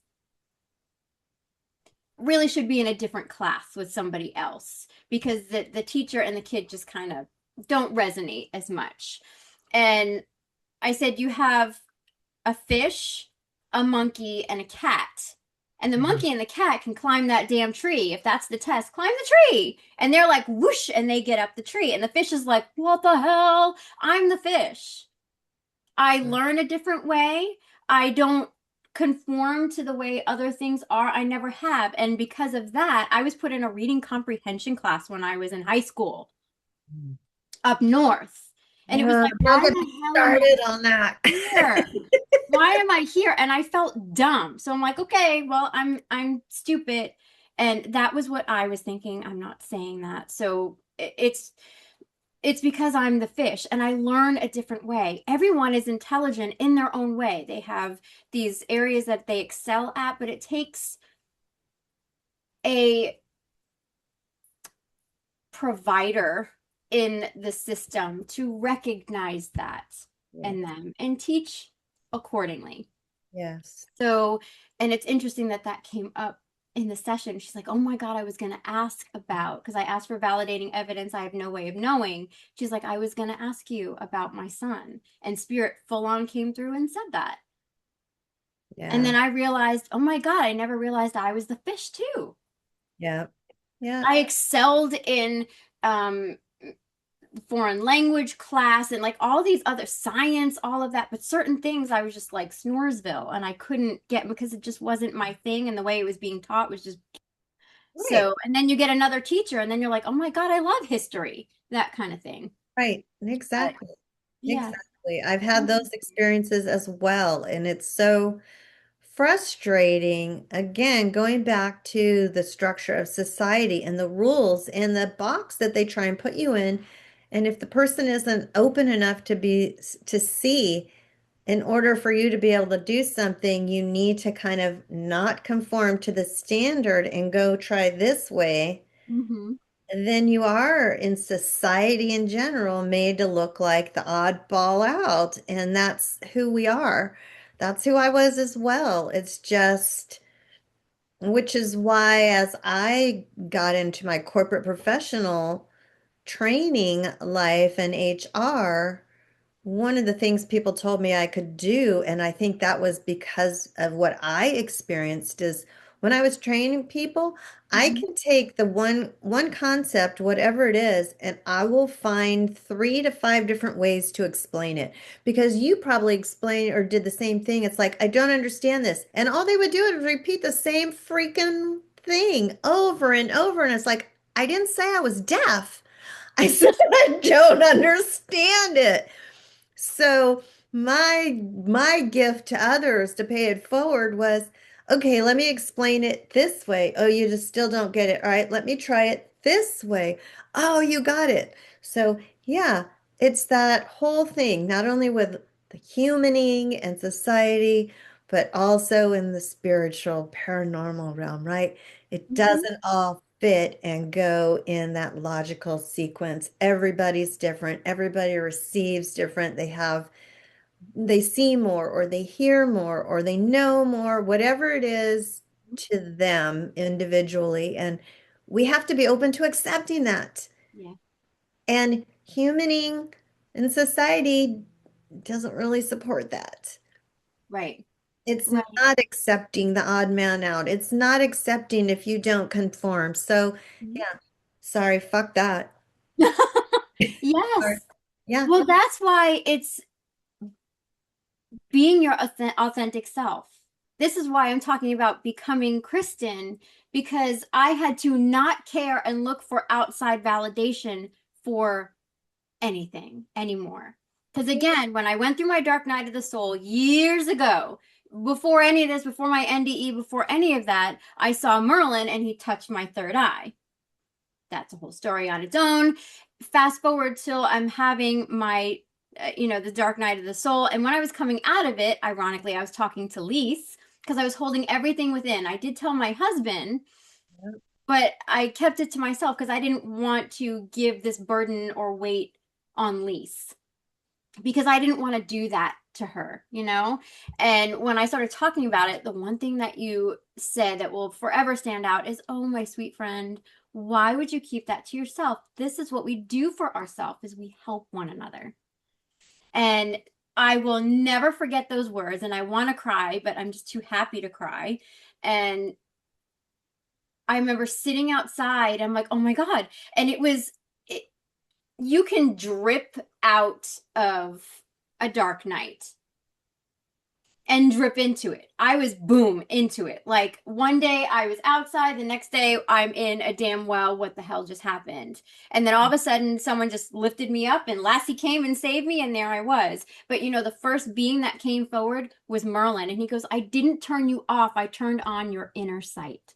really should be in a different class with somebody else because the teacher and the kid just kind of don't resonate as much. And I said, you have a fish, a monkey, and a cat. And the Mhm. monkey and the cat can climb that damn tree. If that's the test, climb the tree. And they're like, whoosh, and they get up the tree. And the fish is like, what the hell? I'm the fish. I learn a different way. I don't conform to the way other things are. I never have. And because of that, I was put in a reading comprehension class when I was in high school up north. And it was like, Don't why get me the hell am I started on that. here? Why am I here? And I felt dumb. So I'm like, okay, well, I'm stupid. And that was what I was thinking. I'm not saying that. So it's because I'm the fish and I learn a different way. Everyone is intelligent in their own way. They have these areas that they excel at, but it takes a provider in the system to recognize that in Yes. them and teach accordingly. Yes. So, and it's interesting that that came up in the session. She's like, oh my God, I was going to ask about, because I asked for validating evidence. I have no way of knowing. She's like, I was going to ask you about my son. And Spirit full on came through and said that. And then Yeah. I realized, oh my God, I never realized I was the fish too. Yeah. Yeah. I excelled in um, foreign language class and like all these other science, all of that. But certain things I was just like Snoresville and I couldn't get because it just wasn't my thing. And the way it was being taught was just Right. so. And then you get another teacher and then you're like, oh my God, I love history, that kind of thing. Right. But Exactly. yeah. Exactly. I've had those experiences as well. And it's so frustrating. Again, going back to the structure of society and the rules and the box that they try and put you in. And if the person isn't open enough to see, in order for you to be able to do something, you need to kind of not conform to the standard and go try this way. Mm-hmm. And then you are in society in general made to look like the oddball out. And that's who we are. That's who I was as well. It's just, which is why as I got into my corporate professional training life and HR, one of the things people told me I could do, and I think that was because of what I experienced, is when I was training people, I Mm-hmm. can take the one concept, whatever it is, and I will find 3 to 5 different ways to explain it. Because you probably explained or did the same thing. It's like, I don't understand this. And all they would do is repeat the same freaking thing over and over. And it's like, I didn't say I was deaf. I said I don't understand it. So my gift to others to pay it forward was, okay, let me explain it this way. Oh, you just still don't get it. All right, let me try it this way. Oh, you got it. So yeah, it's that whole thing, not only with the humaning and society, but also in the spiritual, paranormal realm, right? It Mm-hmm. doesn't all fit and go in that logical sequence. Everybody's different. Everybody receives different. They see more or they hear more or they know more, whatever it is to them individually. And we have to be open to accepting that. Yeah. And humaning in society doesn't really support that. Right. It's Right. not accepting the odd man out. It's not accepting if you don't conform. So, yeah, sorry, fuck that. Sorry. Yes. Yeah, Well, that's why it's being your authentic self. This is why I'm talking about becoming Kristen, because I had to not care and look for outside validation for anything anymore. Because again, when I went through my dark night of the soul years ago, before any of this, before my NDE, before any of that, I saw Merlin and he touched my third eye. That's a whole story on its own. Fast forward till I'm having my, the dark night of the soul. And when I was coming out of it, ironically, I was talking to Lise because I was holding everything within. I did tell my husband, but I kept it to myself because I didn't want to give this burden or weight on Lise because I didn't want to do that to her, you know? And when I started talking about it, the one thing that you said that will forever stand out is, "Oh, my sweet friend, why would you keep that to yourself? This is what we do for ourselves is we help one another." And I will never forget those words and I want to cry, but I'm just too happy to cry. And I remember sitting outside. I'm like, "Oh my God." And it, you can drip out of a dark night and drip into it. I was boom into it. Like one day I was outside, the next day I'm in a damn well, what the hell just happened? And then all of a sudden someone just lifted me up and Lassie came and saved me and there I was. But the first being that came forward was Merlin and he goes, "I didn't turn you off. I turned on your inner sight."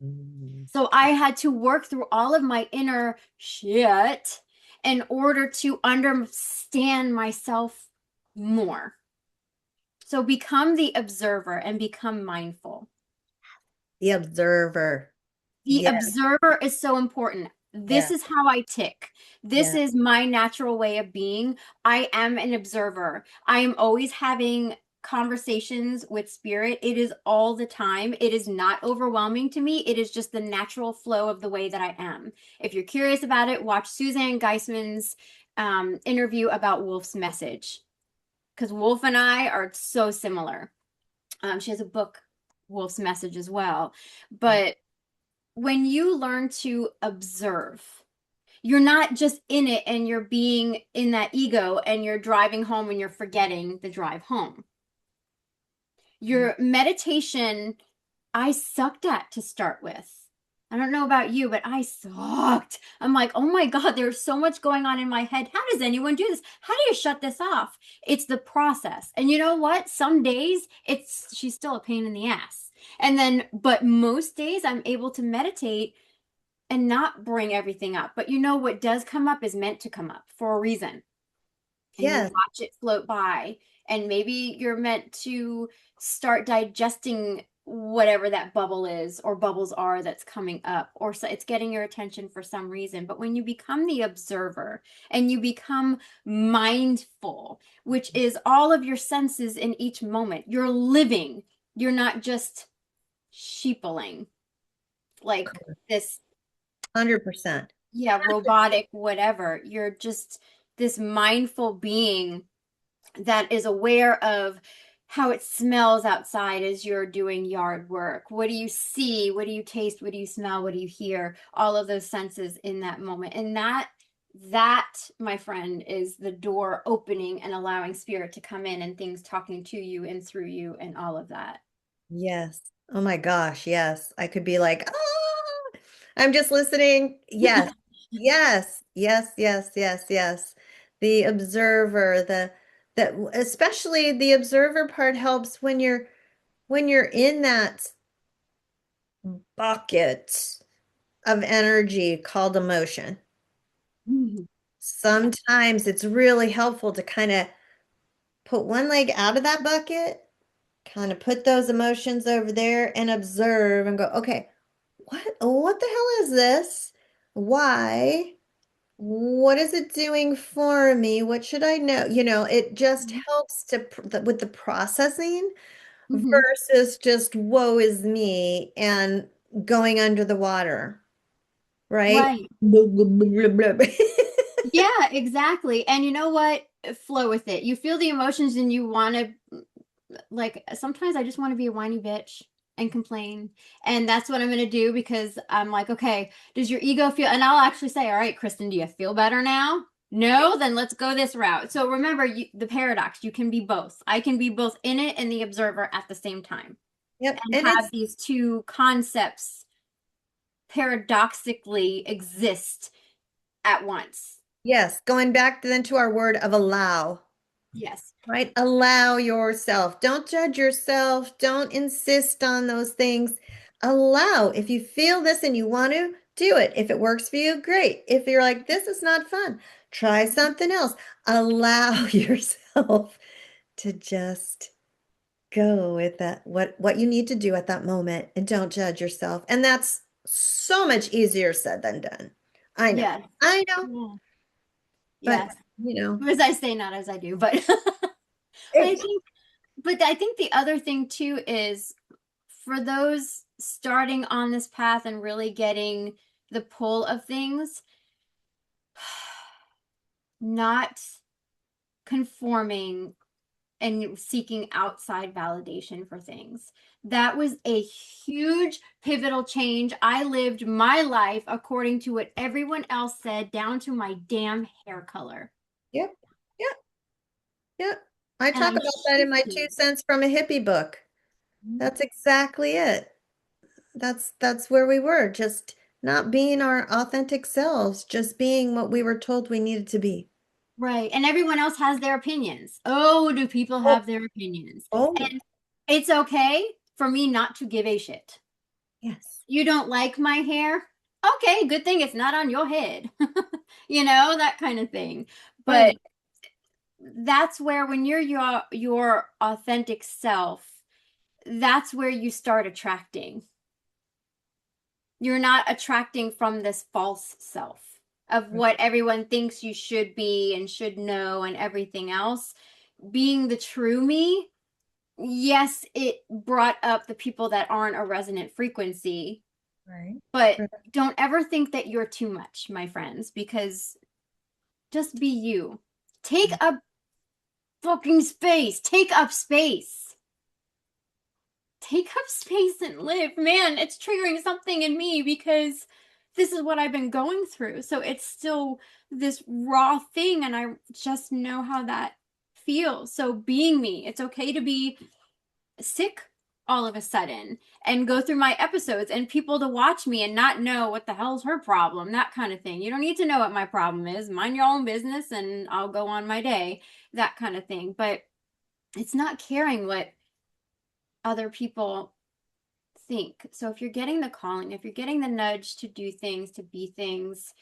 Mm. So I had to work through all of my inner shit in order to understand myself more. So become the observer and become mindful. The observer. The Yeah, observer is so important. This yeah, is how I tick. This yeah. is my natural way of being. I am an observer. I am always having conversations with spirit. It is all the time. It is not overwhelming to me. It is just the natural flow of the way that I am. If you're curious about it, watch Suzanne Geisman's interview about Wolf's message because Wolf and I are so similar. She has a book, Wolf's Message, as well. But when you learn to observe, you're not just in it and you're being in that ego and you're driving home and you're forgetting the drive home. Your meditation, I sucked at to start with. I don't know about you, but I sucked. I'm like, "Oh my God, there's so much going on in my head. How does anyone do this? How do you shut this off?" It's the process. And you know what? Some days she's still a pain in the ass. But most days I'm able to meditate and not bring everything up. But what does come up is meant to come up for a reason. And you Yes, watch it float by. And maybe you're meant to start digesting whatever that bubble is or bubbles are that's coming up, or so it's getting your attention for some reason. But when you become the observer and you become mindful, which is all of your senses in each moment, you're living, you're not just sheepling like this, 100%. yeah, robotic, whatever. You're just this mindful being that is aware of how it smells outside as you're doing yard work. What do you see? What do you taste? What do you smell? What do you hear? All of those senses in that moment. And that, my friend, is the door opening and allowing spirit to come in and things talking to you and through you and all of that. Yes. Oh my gosh, yes. I could be like, ah, I'm just listening. Yes. Yes. Yes, yes, yes, yes. The observer, that especially the observer part helps when you're in that bucket of energy called emotion. Yeah. Sometimes it's really helpful to kind of put one leg out of that bucket, kind of put those emotions over there and observe and go, okay, what the hell is this? Why? What is it doing for me? What should I know? It just helps with the processing Mhm. versus just woe is me and going under the water, right? Right. Blah, blah, blah, blah, blah. Yeah, exactly. And you know what? Flow with it. You feel the emotions and you want to, like, sometimes I just want to be a whiny bitch and complain. And that's what I'm going to do because I'm like, "Okay, does your ego feel?" And I'll actually say, "All right, Kristen, do you feel better now?" No, then let's go this route. So remember the paradox. You can be both. I can be both in it and the observer at the same time Yep. and And have it's these two concepts paradoxically exist at once. Yes, going back then to our word of allow, Yes. right? Allow yourself. Don't judge yourself. Don't insist on those things. Allow. If you feel this and you want to, do it. If it works for you, great. If you're like, this is not fun, try something else. Allow yourself to just go with that, what you need to do at that moment, and don't judge yourself. And that's so much easier said than done. I know. Yes. I know, Yeah. but Yes. you know, As I say, not as I do, but I it, think, but I think the other thing too is for those starting on this path and really getting the pull of things, not conforming and seeking outside validation for things. That was a huge pivotal change. I lived my life according to what everyone else said, down to my damn hair color. yep, yep, yep. I And talk I about that in my two shifted. cents from a hippie book. That's exactly it. That's where we were, just not being our authentic selves, just being what we were told we needed to be. Right. And everyone else has their opinions. Oh, do people Oh, have their opinions? oh, And it's okay for me not to give a shit. yes. You don't like my hair? Okay, good thing it's not on your head. That kind of thing. But Right, that's where when you're your authentic self, that's where you start attracting. You're not attracting from this false self of what everyone thinks you should be and should know and everything else. Being the true me, yes, it brought up the people that aren't a resonant frequency, right. but don't ever think that you're too much, my friends, because just be you. Take Right. up fucking space. Take up space. Take up space and live. Man, it's triggering something in me because this is what I've been going through. So it's still this raw thing, and I just know how that feels. So being me, it's okay to be sick all of a sudden and go through my episodes and people to watch me and not know what the hell's her problem, that kind of thing. You don't need to know what my problem is. Mind your own business and I'll go on my day, that kind of thing. But it's not caring what other people think. So if you're getting the calling, if you're getting the nudge to do things, to be things,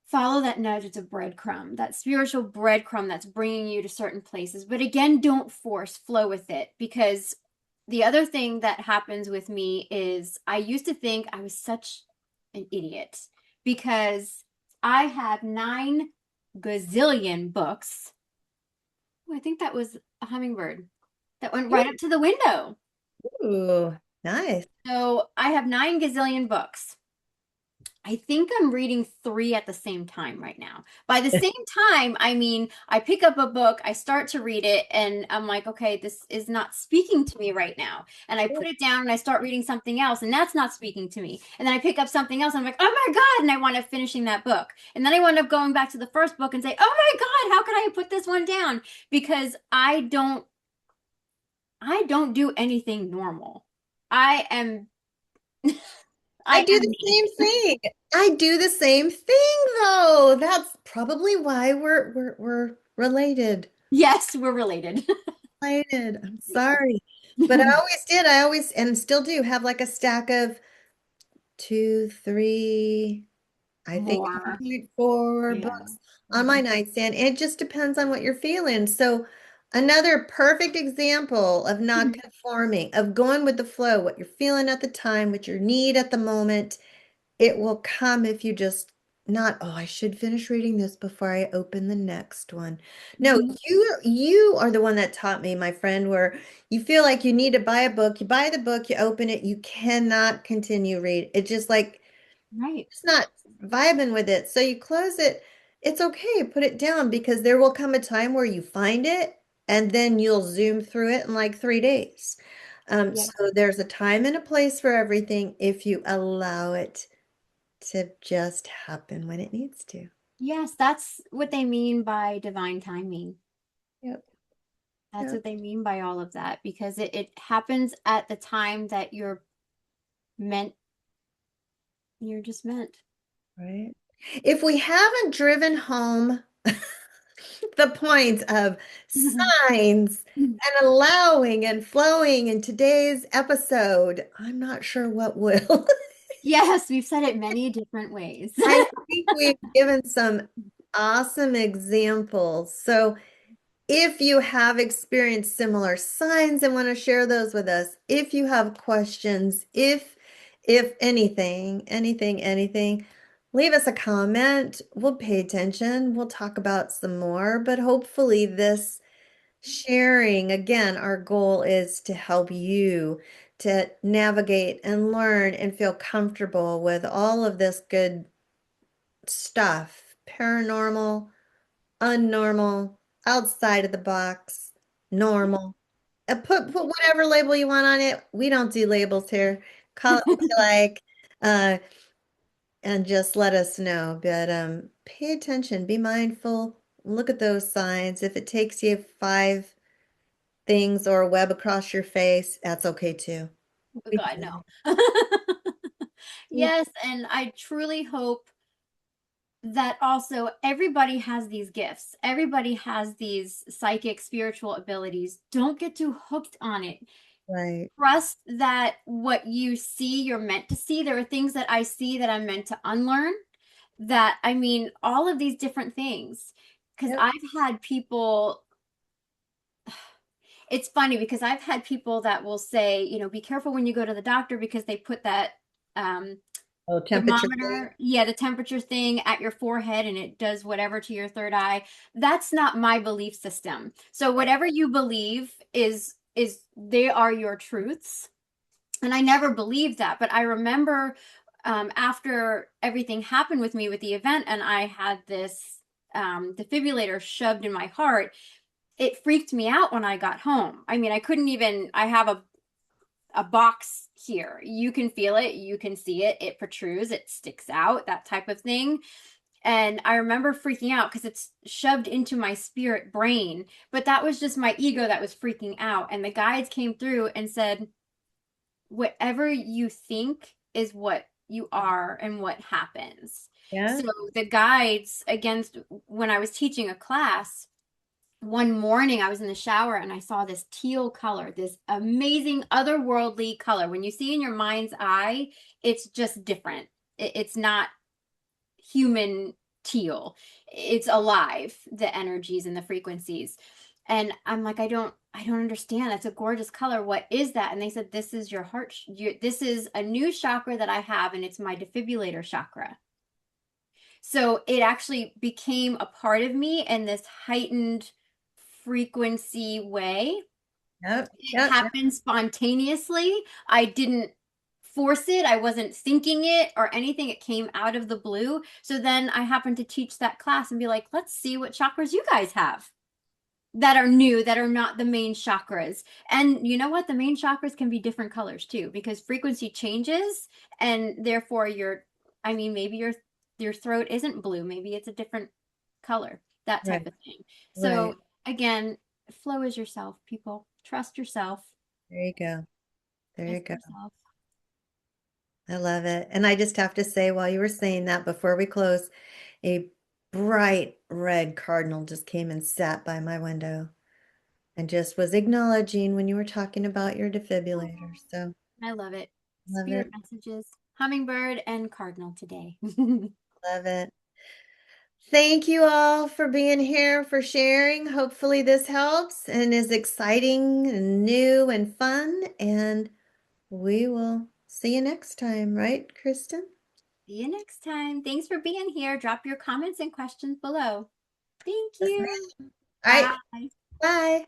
follow that nudge. It's a breadcrumb, that spiritual breadcrumb that's bringing you to certain places. But again, don't force, flow with it. Because the other thing that happens with me is I used to think I was such an idiot because I have 9 gazillion books. Oh, I think that was a hummingbird that went right up to the window. Ooh, nice. So I have 9 gazillion books. I think I'm reading 3 at the same time right now. By the same time, I mean, I pick up a book, I start to read it, and I'm like, okay, this is not speaking to me right now. And I put it down and I start reading something else, and that's not speaking to me. And then I pick up something else, and I'm like, oh my God, and I wind up finishing that book. And then I wind up going back to the first book and say, oh my God, how could I put this one down? Because I don't do anything normal. I am I I do am the me. same thing. I do the same thing though. That's probably why we're related. Yes, we're related. Related. I'm We are. sorry. But I always did. I always and still do have like a stack of two, three, I think up More. to four Yeah. books on my Mhm. nightstand. It just depends on what you're feeling. So another perfect example of not conforming, of going with the flow, what you're feeling at the time, what your need at the moment. It will come if you just not, oh, I should finish reading this before I open the next one. No, Mhm. you are the one that taught me, my friend, where you feel like you need to buy a book, you buy the book, you open it, you cannot continue read. It just like Right. it's not vibing with it. So you close it. It's okay, put it down because there will come a time where you find it and then you'll zoom through it in like 3 days. Yeah. So there's a time and a place for everything if you allow it to just happen when it needs to. Yes, that's what they mean by divine timing. Yep. That's Yep. what they mean by all of that because it happens at the time that meant, you're just meant. Right. If we haven't driven home the point of signs and allowing and flowing in today's episode, I'm not sure what will. Yes, we've said it many different ways. I think we've given some awesome examples. So, if you have experienced similar signs and want to share those with us, if you have questions, if anything, leave us a comment. We'll pay attention. We'll talk about some more, but hopefully this sharing, again, our goal is to help you to navigate and learn and feel comfortable with all of this good stuff, paranormal, unnormal, outside of the box, normal. Put whatever label you want on it. We don't do labels here. Call it what you like, uh, and just let us know. But pay attention, be mindful, look at those signs. If it takes you 5 things or a web across your face, that's okay too. Oh We God, get no. it. Yes, and I truly hope that also everybody has these gifts. Everybody has these psychic, spiritual abilities. Don't get too hooked on it. Right. Trust that what you see, you're meant to see. There are things that I see that I'm meant to unlearn. That, I mean, all of these different things. Because Yep. I've had people, it's funny because I've had people that will say, be careful when you go to the doctor because they put that um, Oh, temperature thing. thermometer, yeah, the temperature thing at your forehead and it does whatever to your third eye. That's not my belief system. So whatever you believe is they are your truths. And I never believed that, but I remember after everything happened with me with the event and I had this defibrillator shoved in my heart, it freaked me out when I got home. I mean, I couldn't even, I have a box here. You can feel it, you can see it, it protrudes, it sticks out, that type of thing. And I remember freaking out because it's shoved into my spirit brain. But that was just my ego that was freaking out. And the guides came through and said, whatever you think is what you are and what happens. Yeah. So the guides, against when I was teaching a class, one morning I was in the shower and I saw this teal color, this amazing otherworldly color. When you see in your mind's eye, it's just different. It's not human teal. It's alive, the energies and the frequencies. And I'm like, I don't understand. That's a gorgeous color. What is that? And they said, this is your heart. This is a new chakra that I have, and it's my defibrillator chakra. So it actually became a part of me in this heightened frequency way. Yep. It Yep. happened spontaneously. I didn't force it. I wasn't thinking it or anything. It came out of the blue. So then I happened to teach that class and be like, let's see what chakras you guys have that are new, that are not the main chakras. And you know what? The main chakras can be different colors too, because frequency changes and therefore I mean, maybe your throat isn't blue, maybe it's a different color, that type Right. of thing. So Right. again, flow is yourself, people. Trust yourself. There you go. There you Trust go. yourself. I love it. And I just have to say, while you were saying that, before we close, a bright red cardinal just came and sat by my window and just was acknowledging when you were talking about your defibrillator. Oh, So I love it. love Spirit it. messages, hummingbird and cardinal today. Love it. Thank you all for being here, for sharing. Hopefully, this helps and is exciting and new and fun. And we will see you next time, right, Kristen? See you next time. Thanks for being here. Drop your comments and questions below. Thank Yes, you. ma'am. All right. Bye. Bye.